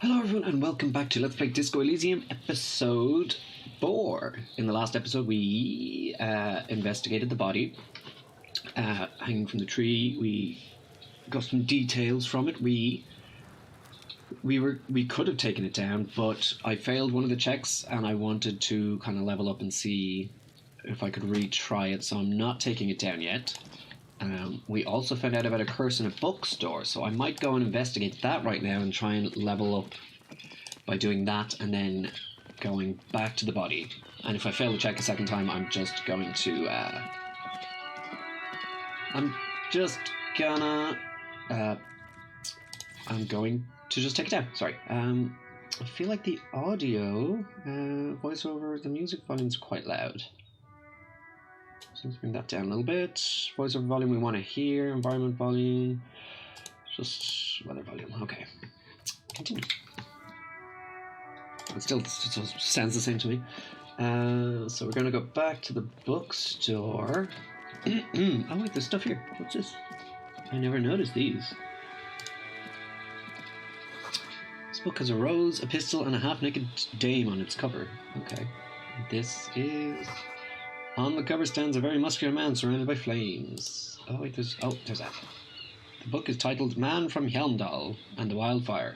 Hello everyone and welcome back to Let's Play Disco Elysium episode 4. In the last episode we investigated the body hanging from the tree. We got some details from it. We could have taken it down, but I failed one of the checks and I wanted to kind of level up and see if I could retry it, so I'm not taking it down yet. We also found out about a curse in a bookstore, so I might go and investigate that right now and try and level up by doing that and then going back to the body. And if I fail the check a second time, I'm going to just take it down. Sorry. I feel like the audio, voiceover, the music volume's quite loud. So let's bring that down a little bit. Voiceover volume we want to hear. Environment volume. Just weather volume. Okay. Continue. It still sounds the same to me. So we're going to go back to the bookstore. Oh wait, there's stuff here. What's this? I never noticed these. This book has a rose, a pistol, and a half-naked dame on its cover. Okay. This is... On the cover stands a very muscular man surrounded by flames. Oh wait, there's that. The book is titled Man from Helmdall and the Wildfire.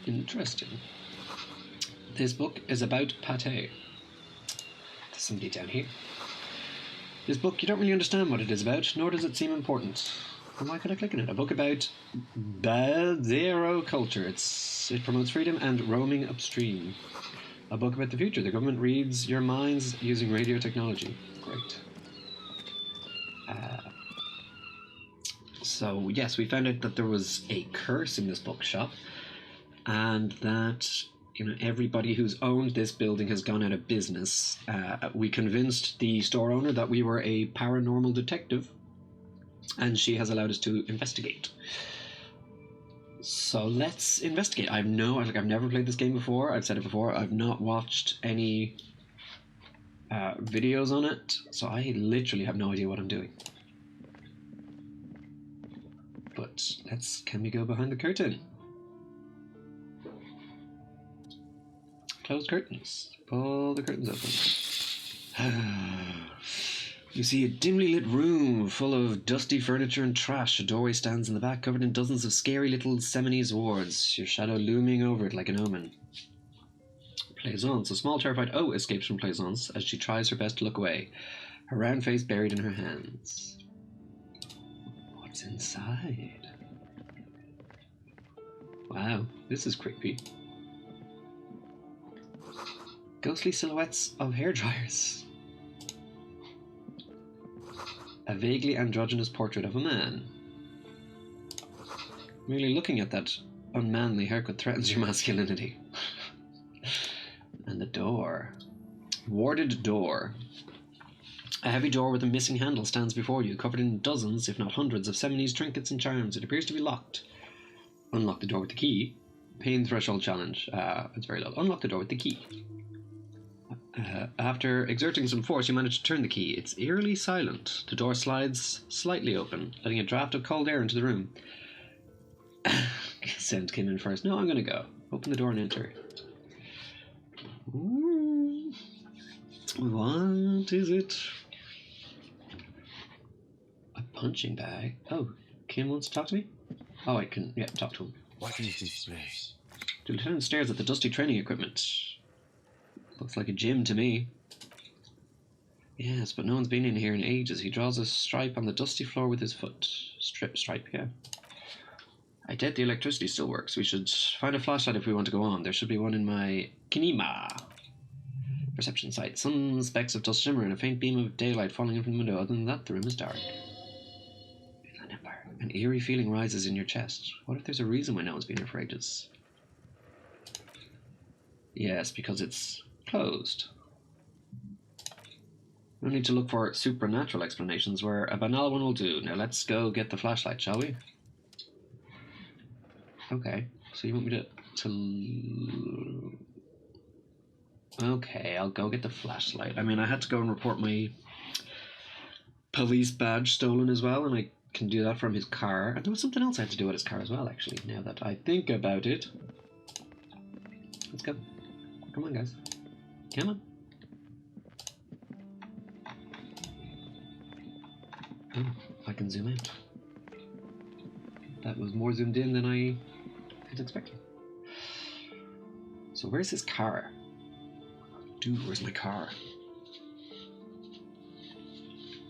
Interesting. This book is about pate. There's somebody down here. This book, you don't really understand what it is about, nor does it seem important. Why could I click on it? A book about Zero culture. It promotes freedom and roaming upstream. A book about the future. The government reads your minds using radio technology. Great. So yes, we found out that there was a curse in this bookshop, and that everybody who's owned this building has gone out of business. We convinced the store owner that we were a paranormal detective, and she has allowed us to investigate. So let's investigate. I've never played this game before. I've said it before. I've not watched any videos on it, so I literally have no idea what I'm doing. But can we go behind the curtain? Close curtains. Pull the curtains open. You see a dimly lit room full of dusty furniture and trash. A doorway stands in the back, covered in dozens of scary little Seminese wards, your shadow looming over it like an omen. Plaisance. A small terrified O escapes from Plaisance as she tries her best to look away, her round face buried in her hands. What's inside? Wow, this is creepy. Ghostly silhouettes of hairdryers. A vaguely androgynous portrait of a man. Merely looking at that unmanly haircut threatens your masculinity. And the door. Warded door. A heavy door with a missing handle stands before you, covered in dozens, if not hundreds, of Seminese trinkets and charms. It appears to be locked. Unlock the door with the key. Pain threshold challenge. It's very low. Unlock the door with the key. After exerting some force, you manage to turn the key. It's eerily silent. The door slides slightly open, letting a draft of cold air into the room. Scent came in first. No, I'm going to go. Open the door and enter. Ooh. What is it? A punching bag. Oh, Kim wants to talk to me? Oh, I can, talk to him. What is this place? The lieutenant stares at the dusty training equipment. Looks like a gym to me. Yes, but no one's been in here in ages. He draws a stripe on the dusty floor with his foot. Stripe, yeah. I doubt the electricity still works. We should find a flashlight if we want to go on. There should be one in my kinema perception sight. Some specks of dust shimmer and a faint beam of daylight falling in from the window. Other than that, the room is dark. Inland Empire. An eerie feeling rises in your chest. What if there's a reason why no one's been here for ages? Yes, because it's closed. No need to look for supernatural explanations where a banal one will do. Now let's go get the flashlight, shall we? Okay, so you want me to... Okay, I'll go get the flashlight. I mean, I had to go and report my police badge stolen as well, and I Can do that from his car. And there was something else I had to do with his car as well, actually, now that I think about it. Let's go. Come on, guys. Come on. Oh, I can zoom out. That was more zoomed in than I was expecting. So where's his car? Dude, where's my car?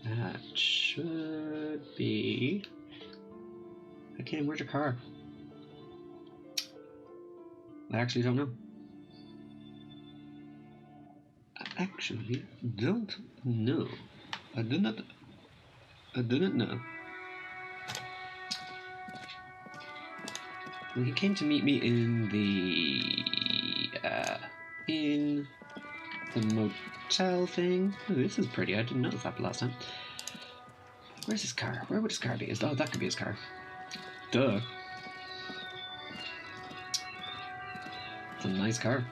That should be... Okay, where's your car? I actually don't know. I actually don't know. I didn't know. Well, he came to meet me in the motel thing. Oh, this is pretty. I didn't notice that the last time. Where's his car? Where would his car be? Oh, that could be his car. Duh. It's a nice car.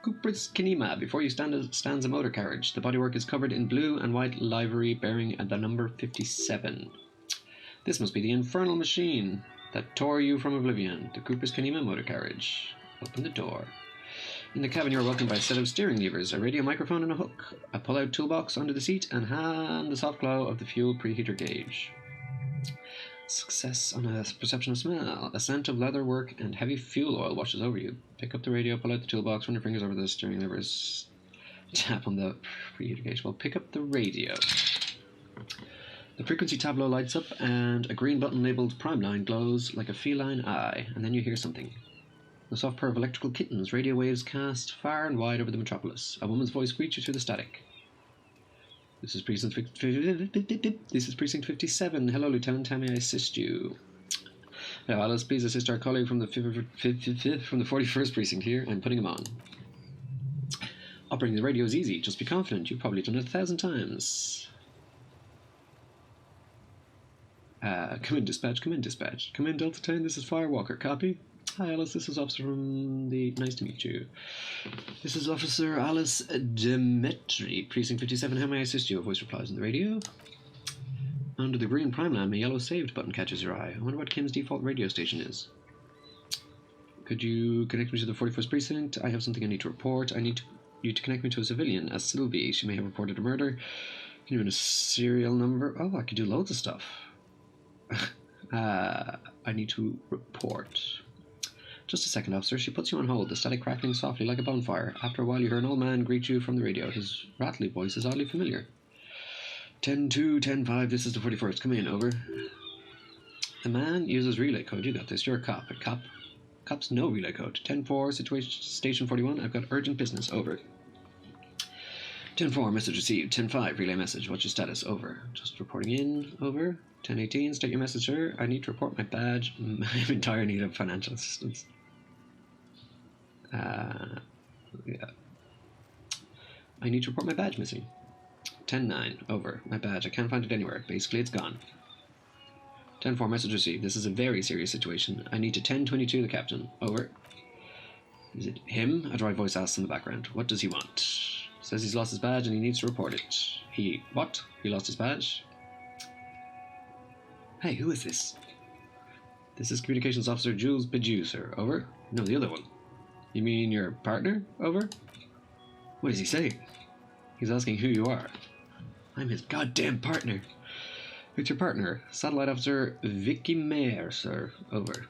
Cooper's Kinema. Before you stands a motor carriage. The bodywork is covered in blue and white livery bearing the number 57. This must be the infernal machine that tore you from oblivion. The Cooper's Kinema motor carriage. Open the door. In the cabin, you are welcomed by a set of steering levers, a radio microphone and a hook, a pull-out toolbox under the seat, and the soft glow of the fuel preheater gauge. Success on a perception of smell. A scent of leather work and heavy fuel oil washes over you. Pick up the radio, pull out the toolbox, run your fingers over the steering levers, tap on the preheater gauge. Well, pick up the radio. The frequency tableau lights up, and a green button labelled Prime Line glows like a feline eye, and then you hear something. The soft purr of electrical kittens, radio waves cast far and wide over the metropolis. A woman's voice greets you through the static. This is Precinct 57. Hello, Lieutenant. How may I assist you? Now, Alice, please assist our colleague from the 41st Precinct here. I'm putting him on. Operating the radio is easy. Just be confident. You've probably done it 1,000 times. Come in, dispatch. Come in, dispatch. Come in, Delta 10. This is Firewalker. Copy? Hi, Alice. This is Officer from the... Nice to meet you. This is Officer Alice Demetri, Precinct 57. How may I assist you? A voice replies on the radio. Under the green prime lamp, a yellow saved button catches your eye. I wonder what Kim's default radio station is. Could you connect me to the 41st Precinct? I have something I need to report. I need you to connect me to a civilian, as Sylvie. She may have reported a murder. Can you give a serial number? Oh, I could do loads of stuff. I need to report. Just a second, officer. She puts you on hold, the static crackling softly like a bonfire. After a while, you hear an old man greet you from the radio. His rattly voice is oddly familiar. 10-2, 10-5, this is the 41st. Come in, over. The man uses relay code. You got this. You're a cop. Cops know relay code. 10-4, situation station 41. I've got urgent business. Over. 10-4, message received. 10-5, relay message. What's your status? Over. Just reporting in. Over. 10-18, state your message, sir. I need to report my badge. I'm in dire need of financial assistance. Yeah. I need to report my badge missing. 10-9, over. My badge, I can't find it anywhere. Basically, it's gone. 10-4, message received. This is a very serious situation. I need to 10-22 the captain. Over. Is it him? A dry voice asks in the background. What does he want? Says he's lost his badge and he needs to report it. What? He lost his badge? Hey, who is this? This is Communications Officer Jules Bedew, sir. Over. No, the other one. You mean your partner? Over. What is he saying? He's asking who you are. I'm his goddamn partner. Who's your partner? Satellite Officer Vicky Mayer, sir. Over.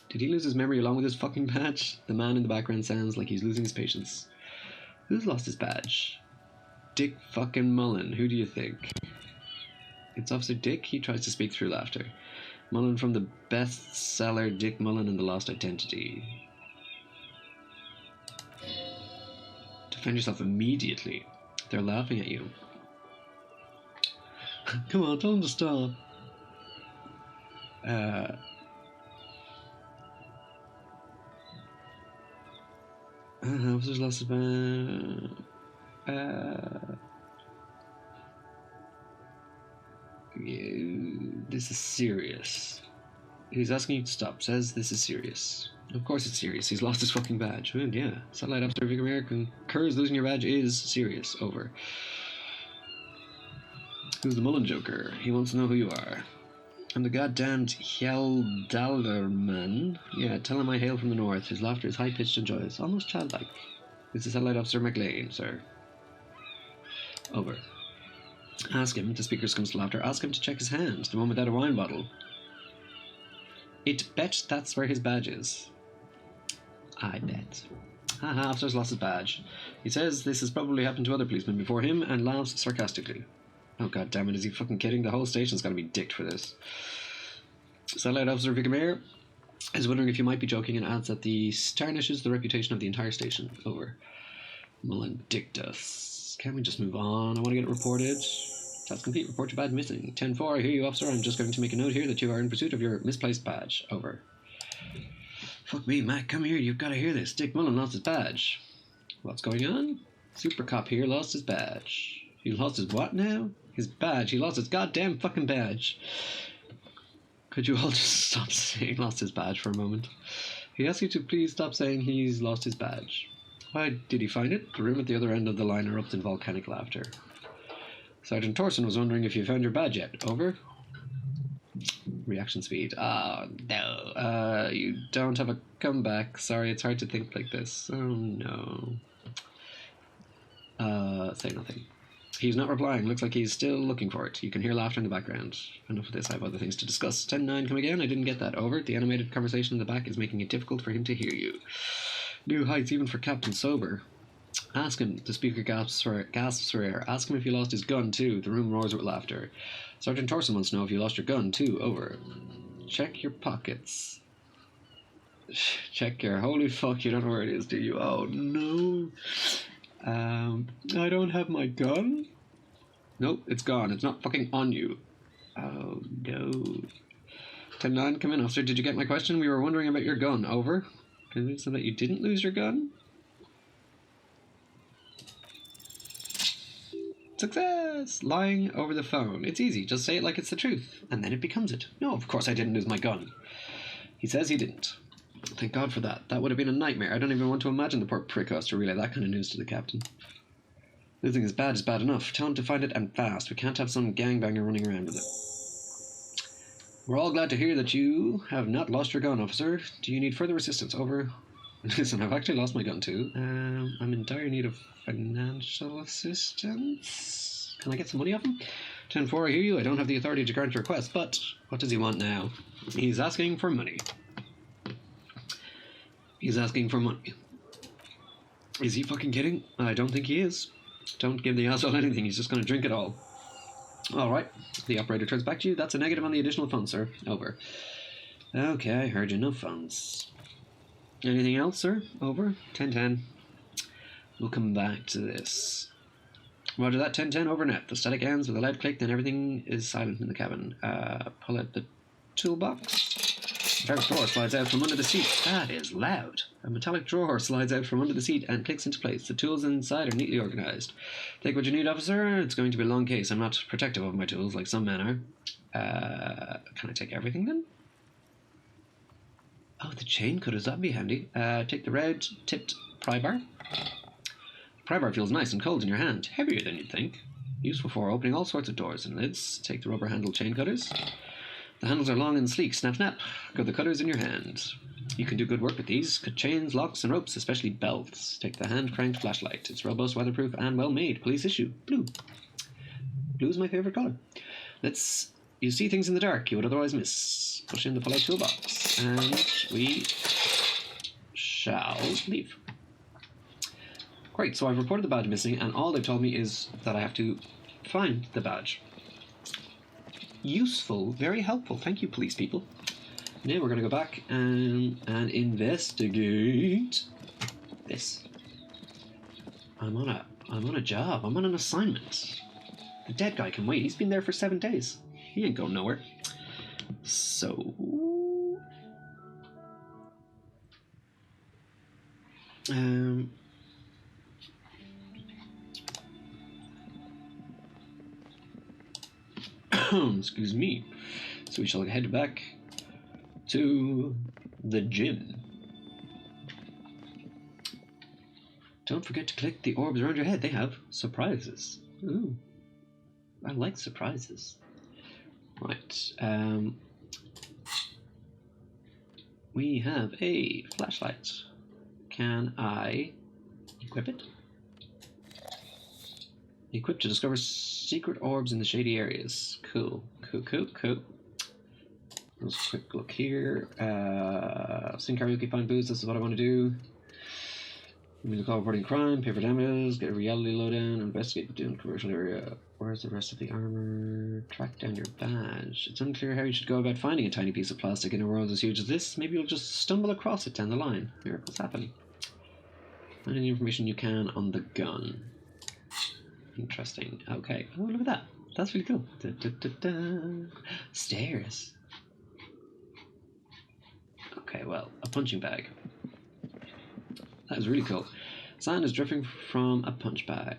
Did he lose his memory along with his fucking badge? The man in the background sounds like he's losing his patience. Who's lost his badge? Dick fucking Mullen. Who do you think? It's Officer Dick. He tries to speak through laughter. Mullen from the bestseller Dick Mullen and the Lost Identity. Defend yourself immediately. They're laughing at you. Come on, tell them to stop. Officer's lost his badge. This is serious. He's asking you to stop. Says this is serious. Of course it's serious. He's lost his fucking badge. Well, yeah. Satellite Officer Vic American concurs losing your badge is serious. Over. Who's the Mullen Joker? He wants to know who you are. I'm the goddamned Hjeldalderman. Yeah, tell him I hail from the north. His laughter is high-pitched and joyous, almost childlike. This is Satellite Officer McLean, sir. Over. Ask him, the speaker comes to laughter, ask him to check his hand, the one without a wine bottle. It bet that's where his badge is. I bet. Haha, officer's lost his badge. He says this has probably happened to other policemen before him and laughs sarcastically. Oh god damn it, is he fucking kidding? The whole station's gotta be dicked for this. Satellite Officer Vicamair is wondering if you might be joking and adds that this tarnishes the reputation of the entire station. Over. Mullen dicked us. Can't we just move on? I want to get it reported. Task complete. Report your badge missing. 10-4, I hear you, officer. I'm just going to make a note here that you are in pursuit of your misplaced badge. Over. Fuck me, Mac. Come here. You've got to hear this. Dick Mullen lost his badge. What's going on? Super Cop here lost his badge. He lost his what now? His badge. He lost his goddamn fucking badge. Could you all just stop saying lost his badge for a moment? He asks you to please stop saying he's lost his badge. Why did he find it? The room at the other end of the line erupts in volcanic laughter. Sergeant Torson was wondering if you found your badge yet. Over. Reaction speed. Ah, no. You don't have a comeback. Sorry, it's hard to think like this. Oh, no. Say nothing. He's not replying. Looks like he's still looking for it. You can hear laughter in the background. Enough of this. I have other things to discuss. 10-9, come again? I didn't get that. Over. The animated conversation in the back is making it difficult for him to hear you. New heights even for Captain Sober. Ask him. The speaker gasps for air. Ask him if he lost his gun too. The room roars with laughter. Sergeant Torson wants to know if you lost your gun too. Over. Check your pockets. Check your... Holy fuck, you don't know where it is, do you? Oh no. I don't have my gun? Nope, it's gone. It's not fucking on you. Oh no. 10-9, come in, officer. Did you get my question? We were wondering about your gun. Over. Convinced that you didn't lose your gun? Success! Lying over the phone. It's easy. Just say it like it's the truth. And then it becomes it. No, of course I didn't lose my gun. He says he didn't. Thank God for that. That would have been a nightmare. I don't even want to imagine the poor prick has to relay that kind of news to the captain. Losing his badge is bad enough. Tell him to find it and fast. We can't have some gangbanger running around with it. We're all glad to hear that you have not lost your gun, officer. Do you need further assistance? Over. Listen, I've actually lost my gun too. I'm in dire need of financial assistance. Can I get some money off him? 10-4, I hear you. I don't have the authority to grant your request, but what does he want now? He's asking for money. He's asking for money. Is he fucking kidding? I don't think he is. Don't give the asshole anything. He's just going to drink it all. All right. The operator turns back to you. That's a negative on the additional funds, sir. Over. Okay, I heard you. No funds. Anything else, sir? Over. 10-10. We'll come back to this. Roger that. 10-10 over net. The static ends with a loud click, then everything is silent in the cabin. Pull out the toolbox. A dark drawer slides out from under the seat. That is loud. A metallic drawer slides out from under the seat and clicks into place. The tools inside are neatly organized. Take what you need, officer. It's going to be a long case. I'm not protective of my tools like some men are. Can I take everything then? Oh, the chain cutters. That'd be handy. Take the red tipped pry bar. Pry bar feels nice and cold in your hand. Heavier than you'd think. Useful for opening all sorts of doors and lids. Take the rubber handled chain cutters. The handles are long and sleek. Snap, snap. Got the cutters in your hand. You can do good work with these. Cut chains, locks, and ropes, especially belts. Take the hand-cranked flashlight. It's robust, weatherproof, and well-made. Police issue. Blue. Blue is my favorite color. You see things in the dark you would otherwise miss. Push in the pull-out toolbox. And we shall leave. Great, so I've reported the badge missing, and all they've told me is that I have to find the badge. Useful, very helpful. Thank you, police people. Now we're going to go back and investigate this. I'm on a job. I'm on an assignment. The dead guy can wait. He's been there for 7 days. He ain't going nowhere. So... excuse me. So we shall head back to the gym. Don't forget to click the orbs around your head. They have surprises. Ooh. I like surprises. Right. We have a flashlight. Can I equip it? Equipped to discover secret orbs in the shady areas. Cool. Let's quick look here. Sing karaoke, find booze. This is what I want to do. We call reporting crime, pay for damages, get a reality lowdown, investigate the doomed commercial area. Where's the rest of the armor? Track down your badge. It's unclear how you should go about finding a tiny piece of plastic in a world as huge as this. Maybe you'll just stumble across it down the line. Miracles happen. Find any information you can on the gun. Interesting. Okay. Oh, look at that. That's really cool. Stairs. Okay, well, a punching bag. That is really cool. Sand is dripping from a punch bag.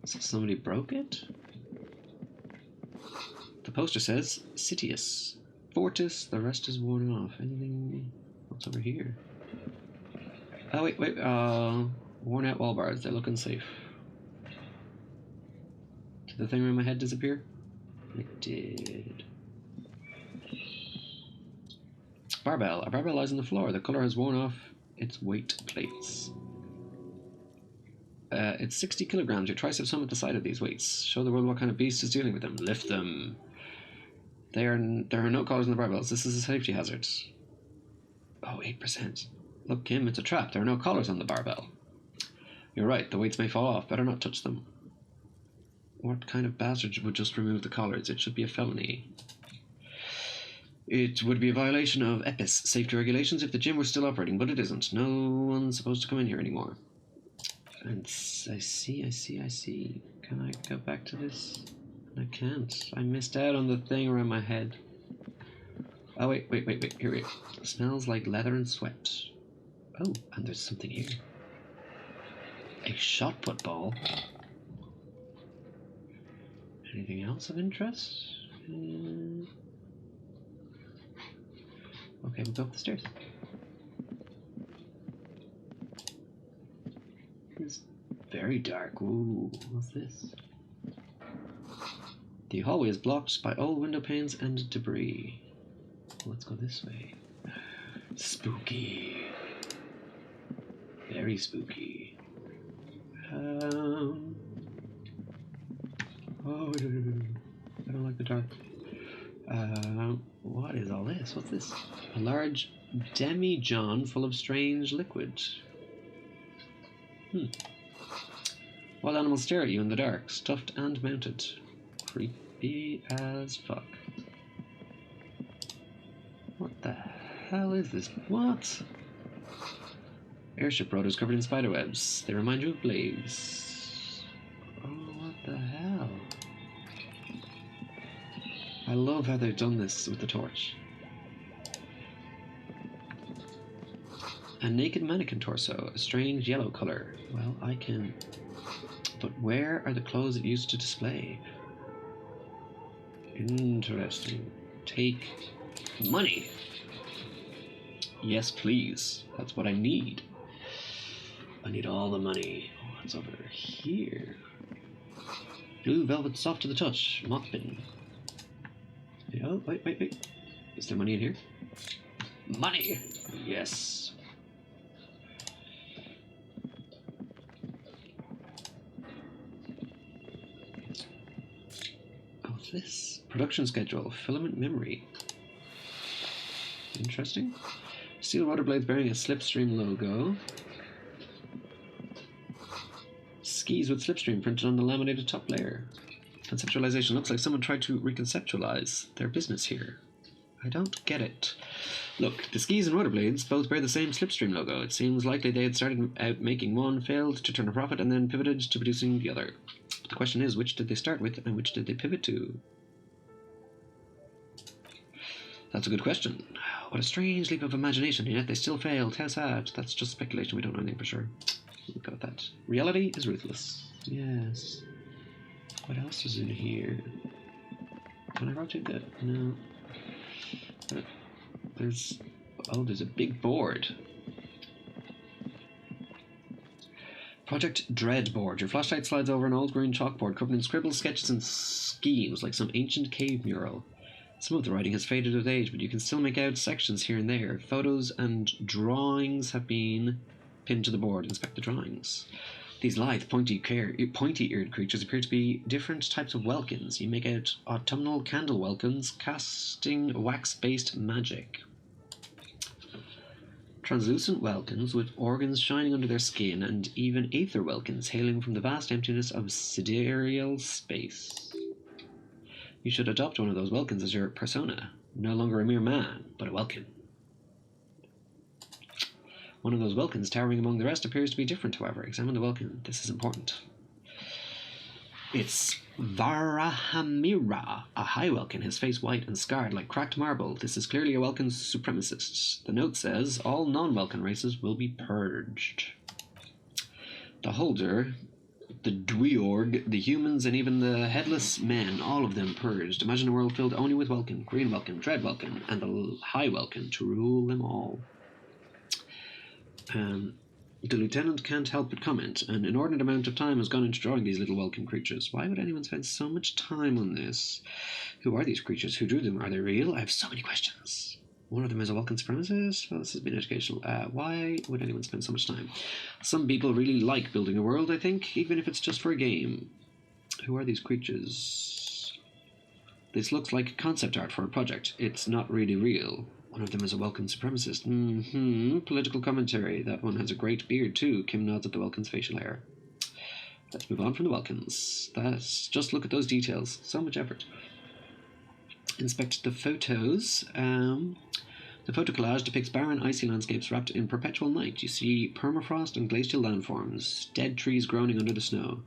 So somebody broke it? The poster says Citius. Fortis, the rest is worn off. Anything? What's over here? Oh, wait. Worn out wall bars. They look unsafe. Did the thing around my head disappear? It did. Barbell. A barbell lies on the floor. The color has worn off its weight plates. It's 60 kilograms. Your triceps hum at the sight of these weights. Show the world what kind of beast is dealing with them. Lift them. There are no collars in the barbells. This is a safety hazard. Oh, 8%. Look, Kim, it's a trap. There are no collars on the barbell. You're right. The weights may fall off. Better not touch them. What kind of bastard would just remove the collars? It should be a felony. It would be a violation of EPIS safety regulations if the gym were still operating, but it isn't. No one's supposed to come in here anymore. And I see. Can I go back to this? I can't. I missed out on the thing around my head. Oh, wait. Here we go. It smells like leather and sweat. Oh, and there's something here. A shot put ball. Anything else of interest? Okay, we'll go up the stairs. It's very dark. Ooh, what's this? The hallway is blocked by old window panes and debris. Let's go this way. Spooky. Very spooky. Oh, I don't like the dark. What is all this? What's this? A large demijohn full of strange liquid. Wild animals stare at you in the dark, stuffed and mounted. Creepy as fuck. What the hell is this? What? Airship road is covered in spiderwebs. They remind you of blades. Oh, what the hell? I love how they've done this with the torch. A naked mannequin torso, a strange yellow color. Well, I can... But where are the clothes it used to display? Interesting. Take money. Yes, please. That's what I need. I need all the money. Oh, what's over here? Blue velvet soft to the touch. Moth bin. Oh, wait. Is there money in here? Money! Yes. Oh, what's this? Production schedule. Filament memory. Interesting. Steel rotor blades bearing a Slipstream logo. Skis with Slipstream printed on the laminated top layer. Conceptualization looks like someone tried to reconceptualize their business here. I don't get it. Look, the skis and rotor blades both bear the same Slipstream logo. It seems likely they had started out making one, failed to turn a profit, and then pivoted to producing the other. But the question is, which did they start with and which did they pivot to? That's a good question. What a strange leap of imagination, and yet they still failed. How sad. That's just speculation. We don't know anything for sure. We'll go with that. Reality is ruthless. Yes. What else is in here? Can I rotate that? No. There's a big board. Project Dreadboard. Your flashlight slides over an old green chalkboard covered in scribbles, sketches, and schemes like some ancient cave mural. Some of the writing has faded with age, but you can still make out sections here and there. Photos and drawings have been pinned to the board. Inspect the drawings. These lithe, pointy-eared creatures appear to be different types of welkins. You make out autumnal candle welkins casting wax-based magic. Translucent welkins with organs shining under their skin, and even aether welkins hailing from the vast emptiness of sidereal space. You should adopt one of those welkins as your persona. No longer a mere man, but a welkin. One of those welkins towering among the rest appears to be different, however. Examine the welkin. This is important. It's Varahamira, a high welkin, his face white and scarred like cracked marble. This is clearly a welkin supremacist. The note says, all non-welkin races will be purged. The holder, the Dweorg, the humans, and even the headless men, all of them purged. Imagine a world filled only with welkin, green welkin, dread welkin, and the high welkin to rule them all. The lieutenant can't help but comment. An inordinate amount of time has gone into drawing these little welkin creatures. Why would anyone spend so much time on this? Who are these creatures? Who drew them? Are they real? I have so many questions. One of them is a welkin supremacist. Well, this has been educational. Why would anyone spend so much time? Some people really like building a world, I think, even if it's just for a game. Who are these creatures? This looks like concept art for a project. It's not really real. One of them is a welkin supremacist. Political commentary. That one has a great beard, too. Kim nods at the welkin's facial hair. Let's move on from the welkins. Just look at those details. So much effort. Inspect the photos. The photo collage depicts barren, icy landscapes wrapped in perpetual night. You see permafrost and glacial landforms, dead trees groaning under the snow.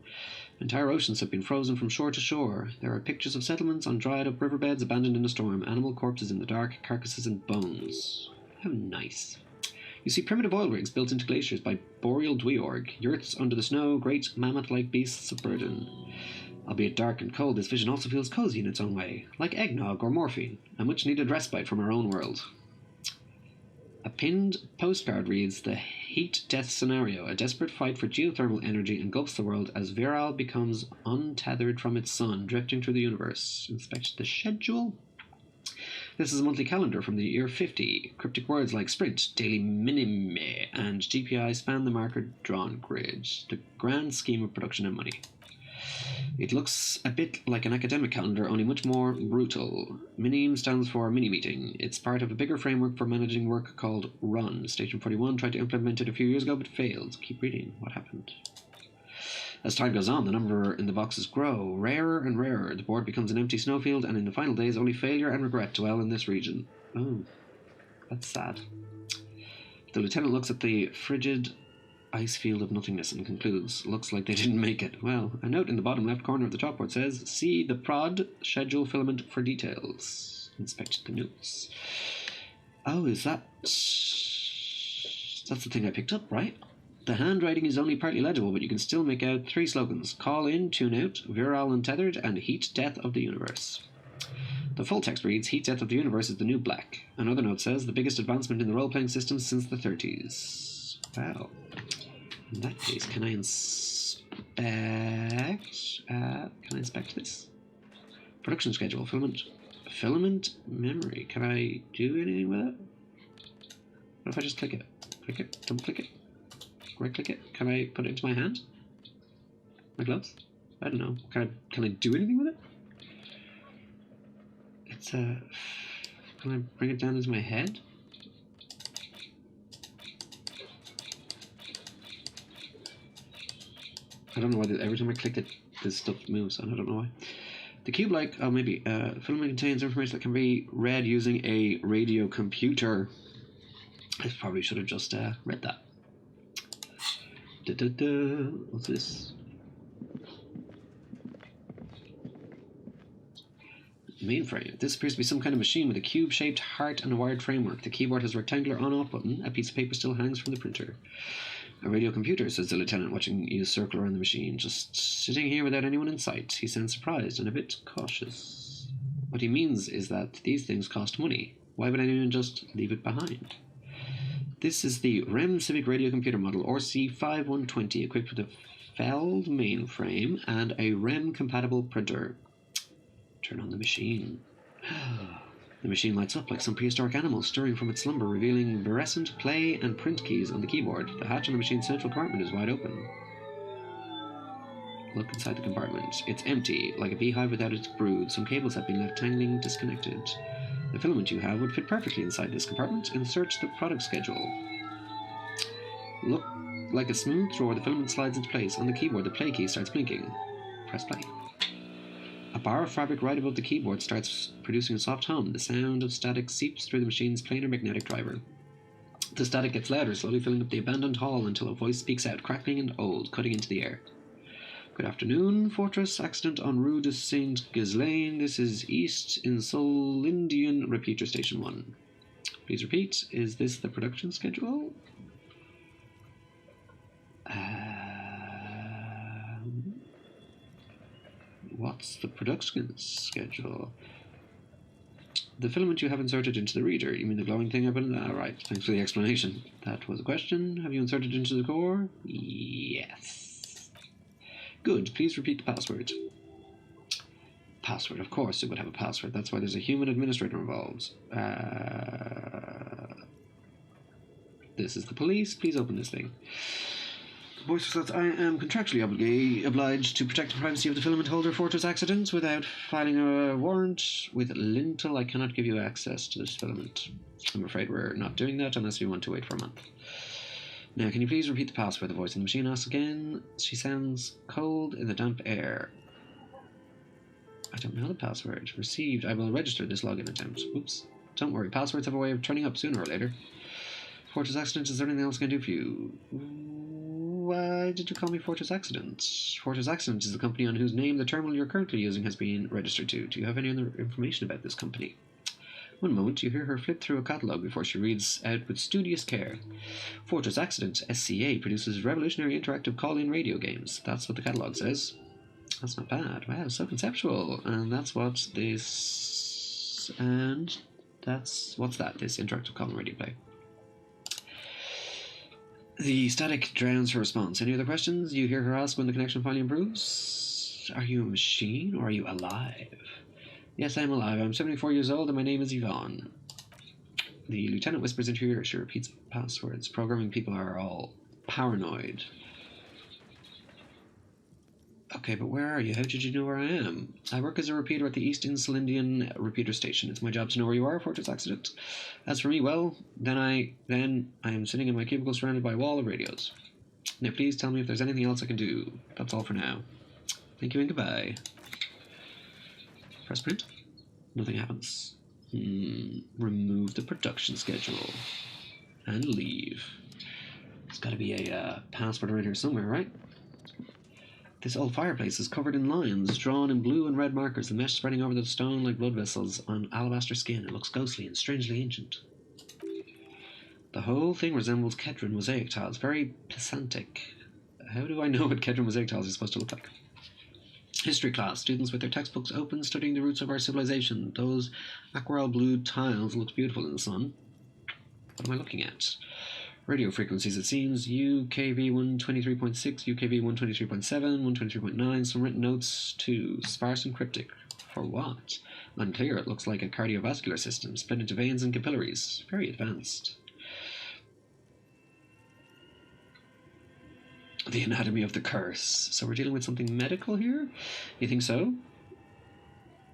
Entire oceans have been frozen from shore to shore. There are pictures of settlements on dried-up riverbeds abandoned in a storm, animal corpses in the dark, carcasses and bones. How nice. You see primitive oil rigs built into glaciers by boreal Dweorg, yurts under the snow, great mammoth-like beasts of burden. Albeit dark and cold, this vision also feels cozy in its own way, like eggnog or morphine, a much-needed respite from our own world. A pinned postcard reads, the heat-death scenario. A desperate fight for geothermal energy engulfs the world as Viral becomes untethered from its sun, drifting through the universe. Inspect the schedule. This is a monthly calendar from the year 50. Cryptic words like sprint, daily minime, and GPI span the marker-drawn grid. The grand scheme of production and money. It looks a bit like an academic calendar, only much more brutal. Minim stands for mini-meeting. It's part of a bigger framework for managing work called RUN. Station 41 tried to implement it a few years ago, but failed. Keep reading. What happened? As time goes on, the number in the boxes grow, rarer and rarer. The board becomes an empty snowfield, and in the final days, only failure and regret dwell in this region. Oh, that's sad. The lieutenant looks at the frigid ice field of nothingness and concludes, looks like they didn't make it. Well, a note in the bottom left corner of the chalkboard says, see the prod schedule filament for details. Inspect the notes. Oh, is that... That's the thing I picked up, right? The handwriting is only partly legible, but you can still make out 3 slogans. Call in, tune out, Viral Untethered, and Heat Death of the Universe. The full text reads, Heat Death of the Universe is the new black. Another note says, the biggest advancement in the role-playing system since the 30s. Wow. In that case, can I inspect this? Production schedule, filament memory. Can I do anything with it? What if I just click it? Click it, double click it, right click it? Can I put it into my hand? My gloves? I don't know. Can I do anything with it? It's can I bring it down into my head? I don't know why every time I click it, this stuff moves, and I don't know why. The cube-like, filament contains information that can be read using a radio computer. I probably should have just read that. What's this? Mainframe. This appears to be some kind of machine with a cube-shaped heart and a wired framework. The keyboard has a rectangular on-off button. A piece of paper still hangs from the printer. A radio computer, says the lieutenant, watching you circle around the machine. Just sitting here without anyone in sight. He sounds surprised and a bit cautious. What he means is that these things cost money. Why would anyone just leave it behind? This is the REM Civic Radio Computer Model, RC5120, equipped with a Feld mainframe and a REM-compatible printer. Turn on the machine. The machine lights up like some prehistoric animal stirring from its slumber, revealing fluorescent play and print keys on the keyboard. The hatch on the machine's central compartment is wide open. Look inside the compartment. It's empty, like a beehive without its brood. Some cables have been left tangling, disconnected. The filament you have would fit perfectly inside this compartment. Insert the product schedule. Look like a smooth drawer, the filament slides into place. On the keyboard, the play key starts blinking. Press play. A bar of fabric right above the keyboard starts producing a soft hum. The sound of static seeps through the machine's planar magnetic driver. The static gets louder, slowly filling up the abandoned hall until a voice speaks out, crackling and old, cutting into the air. Good afternoon, Fortress. Accident on Rue de Saint-Ghislain. This is East Insulindian Repeater Station 1. Please repeat. Is this the production schedule? What's the production schedule? The filament you have inserted into the reader. You mean the glowing thing up in that? Right. Thanks for the explanation. That was a question. Have you inserted into the core? Yes. Good. Please repeat the password. Password. Of course it would have a password. That's why there's a human administrator involved. This is the police. Please open this thing. Voice says, I am contractually obliged to protect the privacy of the filament holder Fortress Accidents. Without filing a warrant with Lintel, I cannot give you access to this filament. I'm afraid we're not doing that unless you want to wait for a month. Now, can you please repeat the password? The voice in the machine asks again. She sounds cold in the damp air. I don't know the password. Received. I will register this login attempt. Oops. Don't worry. Passwords have a way of turning up sooner or later. Fortress Accidents, is there anything else I can do for you? Why did you call me Fortress Accidents? Fortress Accidents is the company on whose name the terminal you're currently using has been registered to. Do you have any other information about this company? One moment, you hear her flip through a catalogue before she reads out with studious care. Fortress Accidents, SCA, produces revolutionary interactive call-in radio games. That's what the catalogue says. That's not bad. Wow, so conceptual. And that's what this... And that's... What's that? This interactive call-in radio play. The static drowns her response. Any other questions? You hear her ask when the connection finally improves. Are you a machine or are you alive? Yes, I am alive. I'm 74 years old and my name is Yvonne. The lieutenant whispers into her ear. She repeats passwords. Programming people are all paranoid. Okay, but where are you? How did you know where I am? I work as a repeater at the East Insulindian Repeater Station. It's my job to know where you are, Fortress Accident. As for me, well, then I am sitting in my cubicle surrounded by a wall of radios. Now please tell me if there's anything else I can do. That's all for now. Thank you and goodbye. Press print. Nothing happens. Remove the production schedule. And leave. There's got to be a password around here somewhere, right? This old fireplace is covered in lines, drawn in blue and red markers, the mesh spreading over the stone like blood vessels on alabaster skin. It looks ghostly and strangely ancient. The whole thing resembles Kedron mosaic tiles, very pesantic. How do I know what Kedron mosaic tiles are supposed to look like? History class, students with their textbooks open, studying the roots of our civilization. Those aquarelle blue tiles look beautiful in the sun. What am I looking at? Radio frequencies, it seems. UKV 123.6, UKV 123.7, 123.9. Some written notes too. Sparse and cryptic. For what? Unclear. It looks like a cardiovascular system, split into veins and capillaries. Very advanced. The anatomy of the curse. So we're dealing with something medical here? You think so?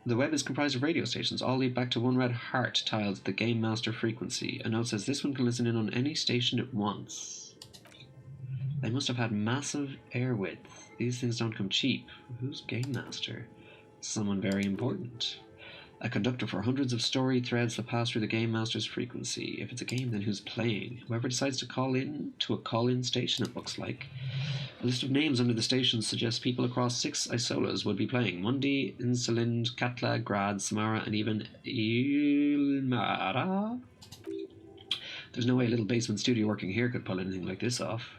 The web is comprised of radio stations. All lead back to one red heart tiled at the Game Master frequency. A note says this one can listen in on any station it wants. They must have had massive air width. These things don't come cheap. Who's Game Master? Someone very important. A conductor for hundreds of story threads that pass through the Game Master's frequency. If it's a game, then who's playing? Whoever decides to call in to a call-in station, it looks like. A list of names under the stations suggests people across 6 isolas would be playing. Mundi, Inselind, Katla, Grad, Samara, and even Ilmara. There's no way a little basement studio working here could pull anything like this off.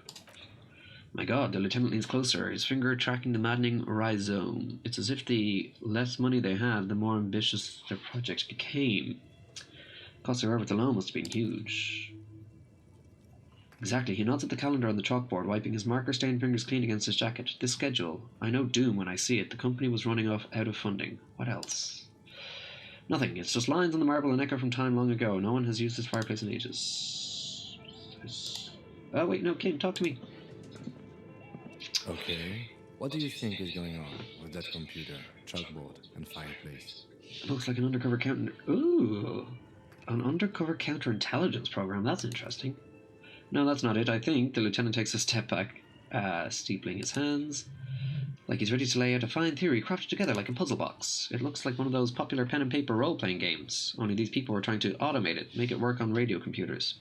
My god, the lieutenant leans closer, his finger tracking the maddening rhizome. It's as if the less money they had, the more ambitious their project became. Cost of effort alone must have been huge. Exactly. He nods at the calendar on the chalkboard, wiping his marker-stained fingers clean against his jacket. This schedule. I know doom when I see it. The company was running out of funding. What else? Nothing. It's just lines on the marble, an echo from time long ago. No one has used this fireplace in ages. Oh, wait, no, Kim, talk to me. Okay. What do you think is going on with that computer, chalkboard, and fireplace? It looks like an undercover counter. Ooh, an undercover counterintelligence program. That's interesting. No, that's not it. I think the lieutenant takes a step back, steepling his hands, like he's ready to lay out a fine theory crafted together like a puzzle box. It looks like one of those popular pen and paper role-playing games. Only these people were trying to automate it, make it work on radio computers.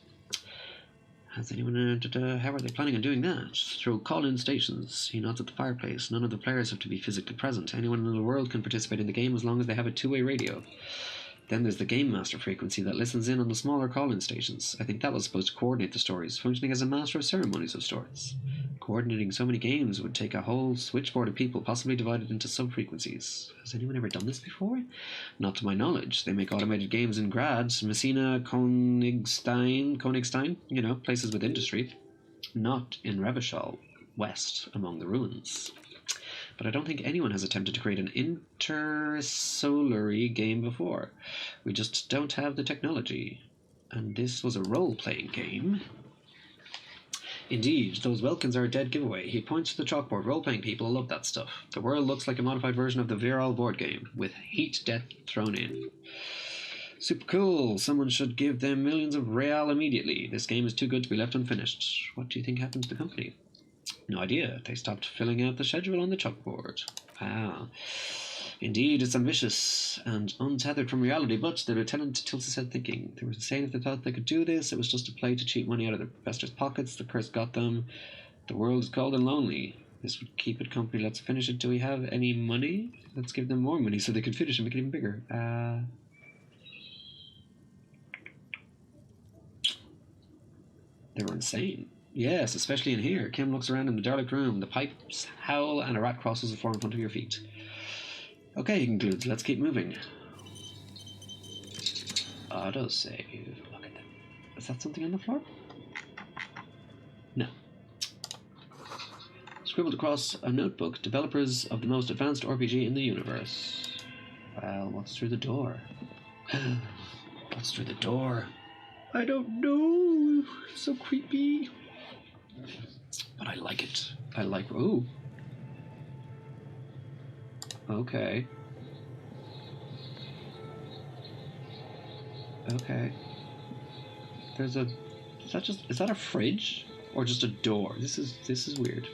Has anyone... how are they planning on doing that? Through call-in stations. He nods at the fireplace. None of the players have to be physically present. Anyone in the world can participate in the game as long as they have a two-way radio. Then there's the Game Master frequency that listens in on the smaller call-in stations. I think that was supposed to coordinate the stories, functioning as a master of ceremonies of sorts. Coordinating so many games would take a whole switchboard of people, possibly divided into sub-frequencies. Has anyone ever done this before? Not to my knowledge. They make automated games in Graz, Messina, Königstein, places with industry. Not in Revachol, west, among the ruins. But I don't think anyone has attempted to create an intersolary game before. We just don't have the technology. And this was a role-playing game. Indeed, those Welkins are a dead giveaway. He points to the chalkboard. Role-playing people love that stuff. The world looks like a modified version of the Viral board game, with heat death thrown in. Super cool. Someone should give them millions of real immediately. This game is too good to be left unfinished. What do you think happened to the company? No idea. They stopped filling out the schedule on the chalkboard. Ah. Indeed, it's ambitious and untethered from reality, but the lieutenant tilts his head thinking. They were saying if they thought they could do this, it was just a play to cheat money out of the investors' pockets. The curse got them. The world is cold and lonely. This would keep it company. Let's finish it. Do we have any money? Let's give them more money so they can finish and make it even bigger. They were insane. Yes, especially in here. Kim looks around in the derelict room. The pipes howl and a rat crosses the floor in front of your feet. Okay, he concludes. Let's keep moving. Autosave. Look at that. Is that something on the floor? No. Scribbled across a notebook. Developers of the most advanced RPG in the universe. Well, what's through the door? What's through the door? I don't know. So creepy. But I like it. I like... Ooh. Okay. Okay. There's a... Is that a fridge? Or just a door? This is weird.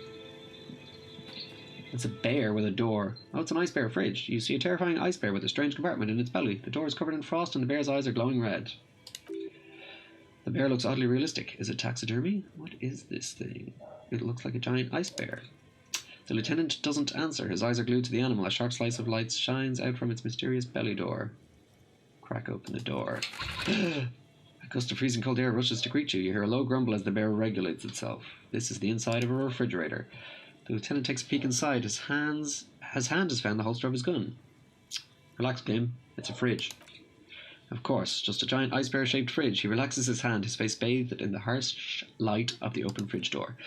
It's a bear with a door. Oh, it's an ice bear fridge. You see a terrifying ice bear with a strange compartment in its belly. The door is covered in frost and the bear's eyes are glowing red. The bear looks oddly realistic. Is it taxidermy? What is this thing? It looks like a giant ice bear. The lieutenant doesn't answer. His eyes are glued to the animal. A sharp slice of light shines out from its mysterious belly door. Crack open the door. A gust of freezing cold air rushes to greet you. You hear a low grumble as the bear regulates itself. This is the inside of a refrigerator. The lieutenant takes a peek inside. His hand has found the holster of his gun. Relax, Glim. It's a fridge. Of course, just a giant ice bear-shaped fridge. He relaxes his hand, his face bathed in the harsh light of the open fridge door.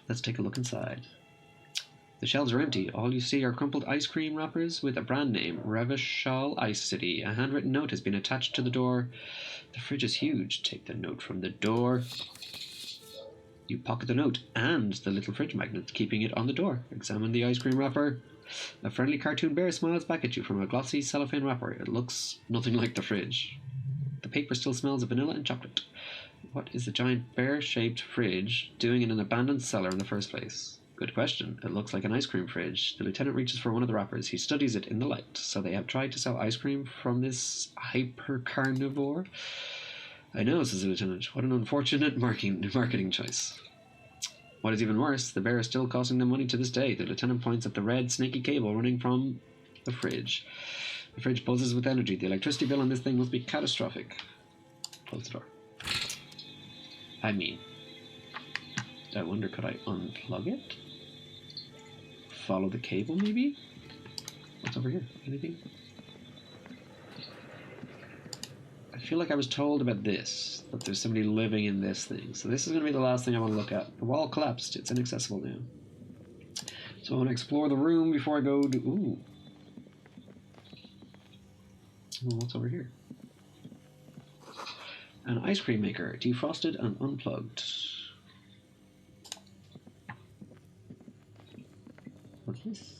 Let's take a look inside. The shelves are empty. All you see are crumpled ice cream wrappers with a brand name, Revachol Ice City. A handwritten note has been attached to the door. The fridge is huge. Take the note from the door. You pocket the note and the little fridge magnet, keeping it on the door. Examine the ice cream wrapper. A friendly cartoon bear smiles back at you from a glossy cellophane wrapper. It looks nothing like the fridge. The paper still smells of vanilla and chocolate. What is the giant bear-shaped fridge doing in an abandoned cellar in the first place? Good question. It looks like an ice cream fridge. The lieutenant reaches for one of the wrappers. He studies it in the light. So they have tried to sell ice cream from this hyper-carnivore? I know, says the lieutenant. What an unfortunate marketing choice. What is even worse, the bear is still costing them money to this day. The lieutenant points at the red, snaky cable running from the fridge. The fridge buzzes with energy. The electricity bill on this thing must be catastrophic. Close the door. I mean, I wonder, could I unplug it? Follow the cable, maybe? What's over here? Anything? I feel like I was told about this, that there's somebody living in this thing. So this is going to be the last thing I want to look at. The wall collapsed. It's inaccessible now. So I want to explore the room before I go to... Ooh. Oh, what's over here? An ice cream maker, defrosted and unplugged. What's this?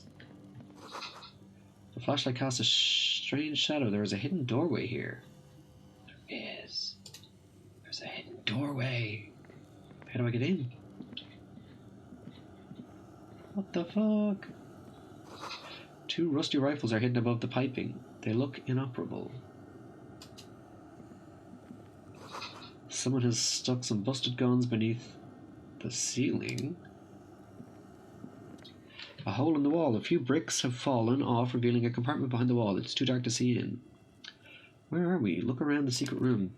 The flashlight casts a strange shadow. There is a hidden doorway here. There is. There's a hidden doorway. How do I get in? What the fuck? 2 rusty rifles are hidden above the piping. They look inoperable. Someone has stuck some busted guns beneath the ceiling. A hole in the wall. A few bricks have fallen off, revealing a compartment behind the wall. It's too dark to see in. Where are we? Look around the secret room.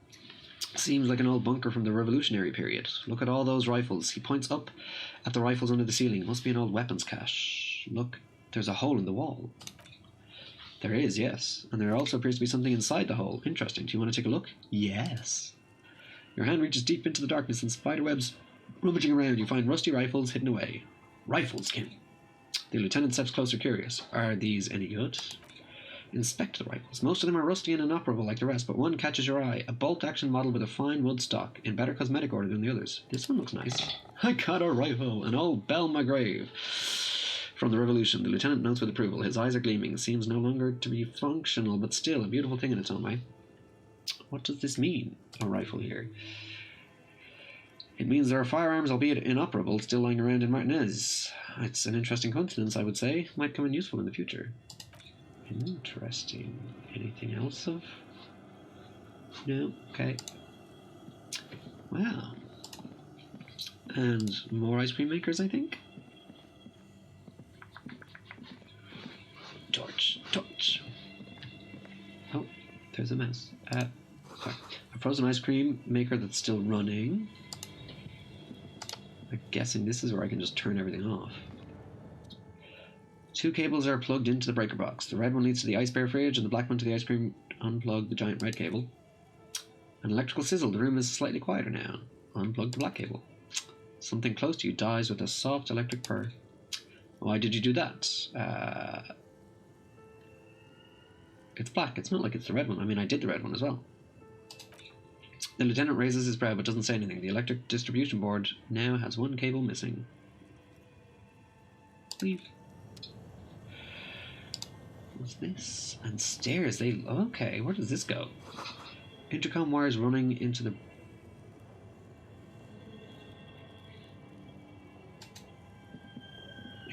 Seems like an old bunker from the Revolutionary period. Look at all those rifles. He points up at the rifles under the ceiling. Must be an old weapons cache. Look, there's a hole in the wall. There is, yes. And there also appears to be something inside the hole. Interesting. Do you want to take a look? Yes. Your hand reaches deep into the darkness and spiderwebs rummaging around. You find rusty rifles hidden away. Rifles, Kim. The lieutenant steps closer, curious. Are these any good? Inspect the rifles. Most of them are rusty and inoperable like the rest, but one catches your eye. A bolt-action model with a fine wood stock, in better cosmetic order than the others. This one looks nice. I got a rifle, an old Belle McGrave. From the Revolution, the lieutenant notes with approval. His eyes are gleaming. Seems no longer to be functional, but still a beautiful thing in its own way. What does this mean, a rifle here? It means there are firearms, albeit inoperable, still lying around in Martinez. It's an interesting coincidence, I would say. Might come in useful in the future. Interesting. Anything else of... No? Okay. Wow. And more ice cream makers, I think? Torch. Torch. Oh, there's a mouse. Sorry. A frozen ice cream maker that's still running. I'm guessing this is where I can just turn everything off. 2 cables are plugged into the breaker box. The red one leads to the ice bear fridge and the black one to the ice cream. Unplug the giant red cable. An electrical sizzle. The room is slightly quieter now. Unplug the black cable. Something close to you dies with a soft electric purr. Why did you do that? It's black. It's not like it's the red one. I mean, I did the red one as well. The lieutenant raises his brow but doesn't say anything. The electric distribution board now has 1 cable missing. Leave. What's this? And stairs. They... Okay, where does this go? Intercom wires running into the...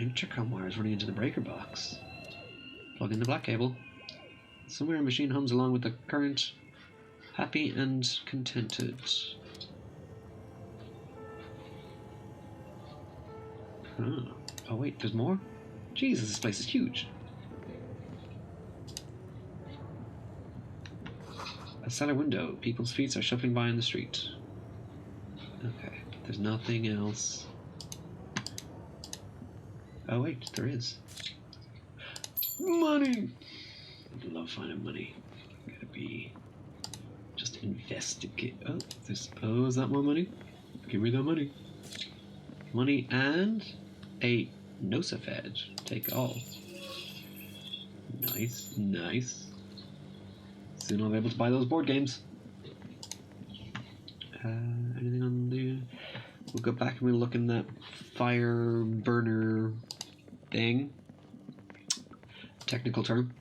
Intercom wires running into the breaker box. Plug in the black cable. Somewhere a machine hums along with the current... Happy and contented. Huh. Oh wait, there's more? Jesus, this place is huge. A cellar window. People's feet are shuffling by in the street. Okay, there's nothing else. Oh wait, there is. Money! I love finding money. Gotta be... Just investigate. Oh, this. Oh, is that more money? Give me that money. Money and a Nosafed. Take all. Nice, nice. Soon I'll be able to buy those board games. Anything on the... We'll go back and we'll look in that fire burner thing. Technical term.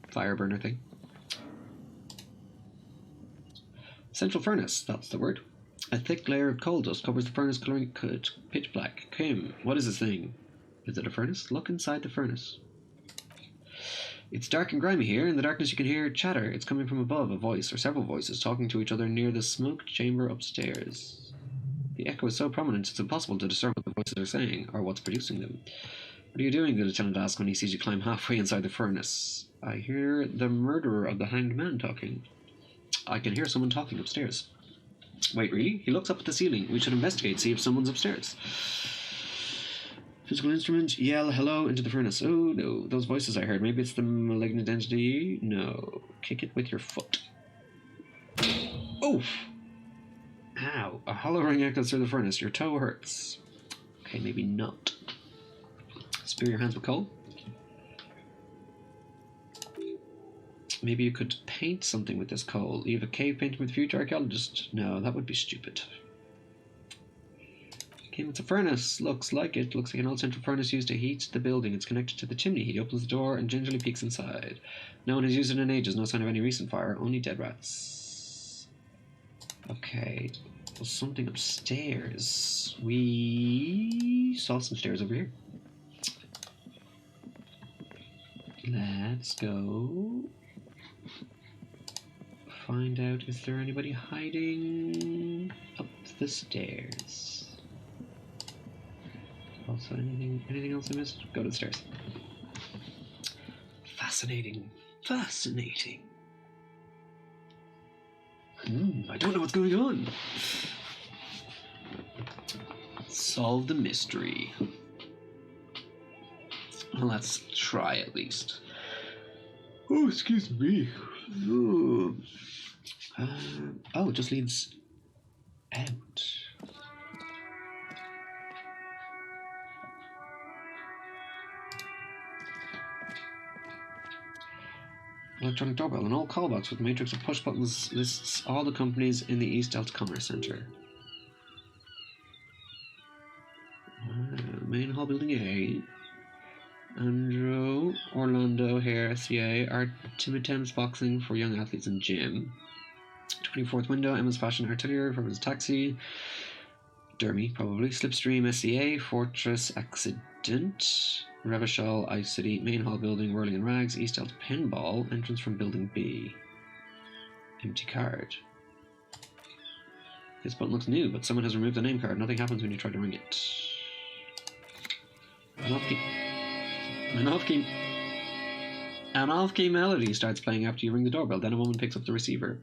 Fire burner thing. Central furnace, that's the word. A thick layer of coal dust covers the furnace, coloring it pitch black. Kim, what is this thing? Is it a furnace? Look inside the furnace. It's dark and grimy here. In the darkness you can hear chatter. It's coming from above, a voice or several voices talking to each other near the smoke chamber upstairs. The echo is so prominent it's impossible to discern what the voices are saying or what's producing them. What are you doing? The lieutenant asks when he sees you climb halfway inside the furnace. I hear the murderer of the hanged man talking. I can hear someone talking upstairs. Wait, really? He looks up at the ceiling. We should investigate, see if someone's upstairs. Physical instrument, yell hello into the furnace. Oh no, those voices I heard. Maybe it's the malignant entity? No. Kick it with your foot. Oh! Ow. A hollow ring echoes through the furnace. Your toe hurts. Okay, maybe not. Spear your hands with coal. Maybe you could paint something with this coal. Leave a cave painting with future archaeologist. No, that would be stupid. Okay, it's a furnace. Looks like it. Looks like an old central furnace used to heat the building. It's connected to the chimney. He opens the door and gingerly peeks inside. No one has used it in ages. No sign of any recent fire. Only dead rats. Okay. Well, something upstairs. We saw some stairs over here. Let's go find out, is there anybody hiding up the stairs? Also, anything else I missed? Go to the stairs. Fascinating. Fascinating. I don't know what's going on. Solve the mystery. Well, let's try at least. Oh, excuse me. Oh, it just leads out. Electronic doorbell. An old call box with a matrix of push buttons lists all the companies in the East Delta Commerce Center. Main hall building A. Andrew, Orlando, Hair, SCA, Artemitem's boxing for young athletes and gym. 24th window, Emma's fashion artillery for his taxi. Dermy, probably. Slipstream, SCA, Fortress Accident. Revachol, Ice City, Main Hall building, Whirling and Rags, East Delta Pinball, entrance from building B. Empty card. This button looks new, but someone has removed the name card. Nothing happens when you try to ring it. An off-key melody starts playing after you ring the doorbell. Then a woman picks up the receiver.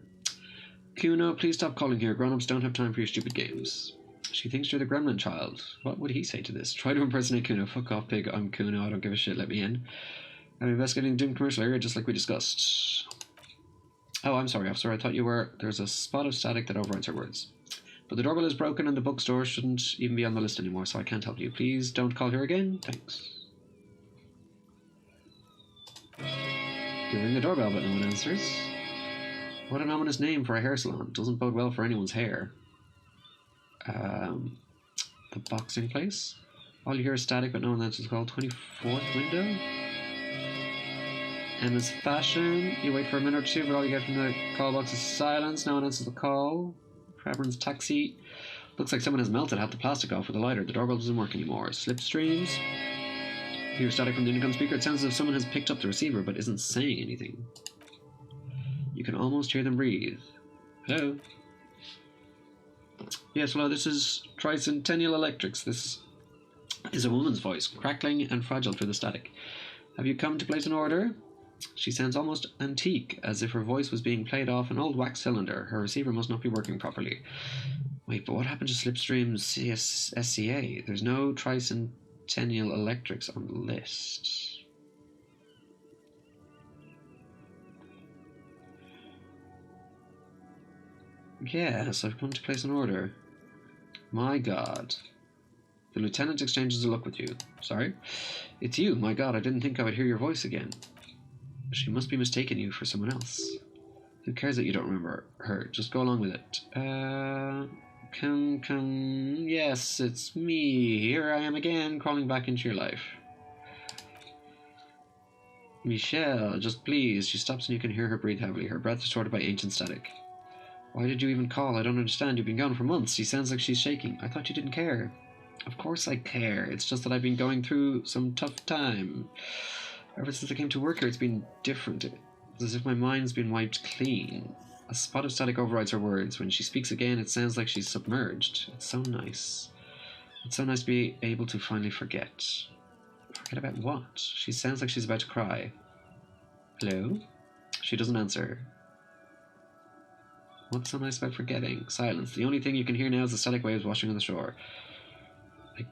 Kuno, please stop calling here. Grown-ups don't have time for your stupid games. She thinks you're the gremlin child. What would he say to this? Try to impersonate Kuno. Fuck off, pig. I'm Kuno. I don't give a shit. Let me in. I'm investigating the Doom commercial area just like we discussed. Oh, I'm sorry, officer. I thought you were... There's a spot of static that overrides her words. But the doorbell is broken and the bookstore shouldn't even be on the list anymore, so I can't help you. Please don't call here again. Thanks. You ring the doorbell, but no one answers. What an ominous name for a hair salon. Doesn't bode well for anyone's hair. The boxing place. All you hear is static, but no one answers the call. 24th window. Emma's fashion. You wait for a minute or two, but all you get from the call box is silence. No one answers the call. Preference taxi. Looks like someone has melted half the plastic off with a lighter. The doorbell doesn't work anymore. Slipstreams. Hear static from the intercom speaker. It sounds as if someone has picked up the receiver but isn't saying anything. You can almost hear them breathe. Hello? Yes, hello, this is Tricentennial Electrics. This is a woman's voice, crackling and fragile through the static. Have you come to place an order? She sounds almost antique, as if her voice was being played off an old wax cylinder. Her receiver must not be working properly. Wait, but what happened to Slipstream's SCA? There's no Tricentennial Electrics on the list. Yes, I've come to place an order. My God. The lieutenant exchanges a look with you. Sorry? It's you. My God, I didn't think I would hear your voice again. She must be mistaking you for someone else. Who cares that you don't remember her? Just go along with it. Yes, it's me. Here I am again, crawling back into your life. Michelle, just please. She stops and you can hear her breathe heavily. Her breath distorted by ancient static. Why did you even call? I don't understand. You've been gone for months. She sounds like she's shaking. I thought you didn't care. Of course I care. It's just that I've been going through some tough time. Ever since I came to work here, it's been different. It's as if my mind's been wiped clean. A spot of static overrides her words. When she speaks again, it sounds like she's submerged. It's so nice. It's so nice to be able to finally forget. Forget about what? She sounds like she's about to cry. Hello? She doesn't answer. What's so nice about forgetting? Silence. The only thing you can hear now is the static waves washing on the shore. I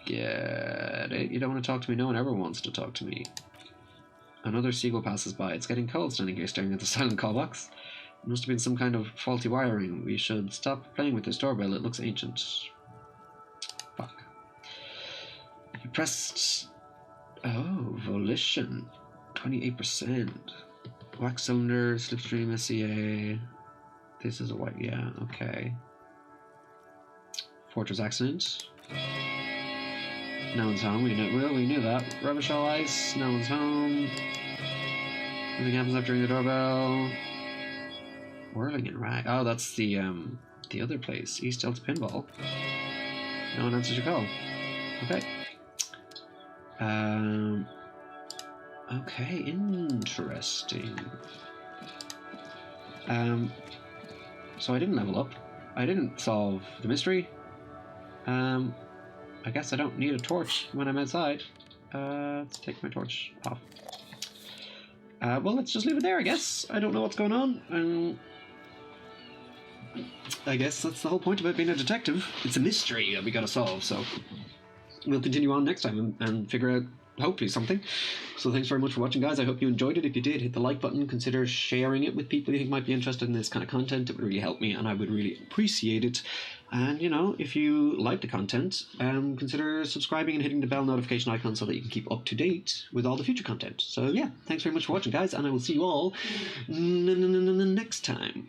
get it. You don't want to talk to me. No one ever wants to talk to me. Another seagull passes by. It's getting cold standing here staring at the silent call box. Must have been some kind of faulty wiring. We should stop playing with this doorbell. It looks ancient. Fuck. You pressed... Oh, volition. 28%. Wax cylinder, slipstream, SCA. This is a white... Yeah, okay. Fortress accident. No one's home. We knew that. Rubbish all ice. No one's home. Nothing happens after ringing the doorbell. Whirling and rag. Oh, that's the other place. East Delta Pinball. No one answers your call. Okay. Okay, interesting. So I didn't level up. I didn't solve the mystery. I guess I don't need a torch when I'm outside. Let's take my torch off. Well, let's just leave it there, I guess. I don't know what's going on. I guess that's the whole point about being a detective. It's a mystery that we gotta solve, so we'll continue on next time and figure out, hopefully, something. So thanks very much for watching, guys. I hope you enjoyed it. If you did, hit the like button. Consider sharing it with people you think might be interested in this kind of content. It would really help me, and I would really appreciate it. And, you know, if you like the content, consider subscribing and hitting the bell notification icon so that you can keep up to date with all the future content. So, yeah, thanks very much for watching, guys, and I will see you all next time.